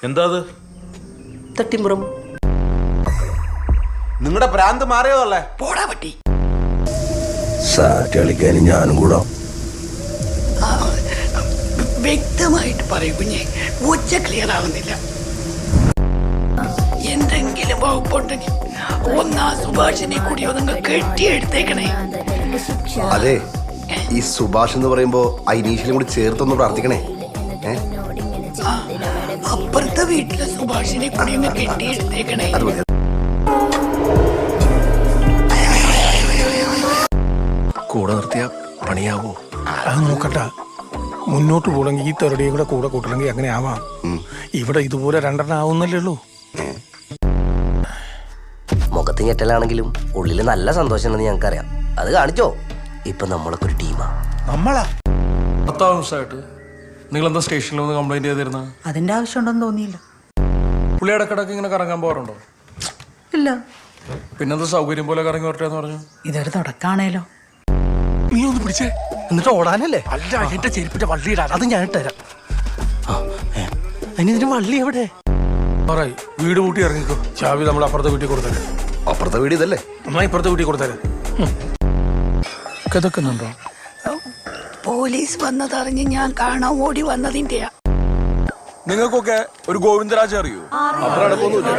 എന്താ അത്? തട്ടിമ്പുറം. നിങ്ങളുടെ ഭ്രാന്ത് മാറിയതല്ലേ? പോടാ പറ്റി. സാറ്റ് കളിക്കാൻ ഞാനും കൂടാ. വ്യക്തമായിട്ട് പറയൂ കുഞ്ഞെ, ഉച്ച ക്ലിയർ ആവുന്നില്ല. എന്തെങ്കിലും വകുപ്പുണ്ടെങ്കിൽ ഒന്നാ സുഭാഷിനെ കൂടിയോ നിങ്ങൾ കെട്ടിയെടുത്തേക്കണേ. അതെ, ഈ സുഭാഷ് എന്ന് പറയുമ്പോ ഐനീഷിലും കൂടി ചേർത്തൊന്ന് പ്രാർത്ഥിക്കണേ. അപ്പുറത്തെ വീട്ടിലെ സുഭാഷിനെ കൂടി ഒന്ന് കെട്ടിയെടുത്തേക്കണേ. കൂടെ നിർത്തിയ പണിയാവോ? അത് നോക്കട്ട. മുന്നോട്ട് പോകണമെങ്കിൽ ഈ തെറടിയെ കൂടെ കൂട്ടണമെങ്കിൽ അങ്ങനെ ആവാം. ഇവിടെ ഇതുപോലെ രണ്ടെണ്ണം ആവുന്നല്ലേ ഉള്ളൂ. മുഖത്ത് ഞെട്ടലാണെങ്കിലും ഉള്ളില് നല്ല സന്തോഷമുണ്ടെന്ന് ഞങ്ങൾക്കറിയാം. അത് കാണിച്ചോ? ഇപ്പൊ നമ്മളൊക്കെ ഒരു ടീമാ. നമ്മളാ 10 ദിവസമായിട്ട് നിങ്ങൾ എന്താ സ്റ്റേഷനിൽ ഒന്ന് കംപ്ലൈന്റ് ചെയ്തിരുന്ന? അതിന്റെ ആവശ്യമുണ്ടെന്ന് തോന്നിയില്ല. പുള്ളി ഇടക്കിടക്ക് ഇങ്ങനെ കറങ്ങാൻ പോകാറുണ്ടോ? ഇല്ല. പിന്നെന്താ സൗകര്യം പോലെ കറങ്ങി വരട്ടെന്ന് പറഞ്ഞു? ഇതൊരു തുടക്കാണേലോ. നീ ഒന്ന് പിടിച്ചേ. എന്നിട്ട് ഓടാനല്ലേ? അല്ല, എന്റെ ചെരുപ്പിന്റെ വള്ളിയിടാ. അത് ഞാൻ ഇട്ടുതരാം. അതിന് വള്ളി എവിടെ? പറയ്, വീട് പൂട്ടി ഇറങ്ങിക്കോ. ചാവി നമ്മൾ അപ്പുറത്തെ വീട്ടിൽ കൊടുത്തേരെ. അപ്പുറത്തെ വീട് ഇതല്ലേ? എന്നാ ഇപ്പുറത്തെ വീട്ടിൽ കൊടുത്തേരെ. കിതക്കുന്നുണ്ടോ? പോലീസ് വന്നതറിഞ്ഞ് ഞാൻ കാണാൻ ഓടി വന്നതിന്റെയാ. നിങ്ങൾക്കൊക്കെ ഒരു ഗോവിന്ദരാജ് അറിയോ? അത്ര അടുപ്പൊന്നുമില്ല.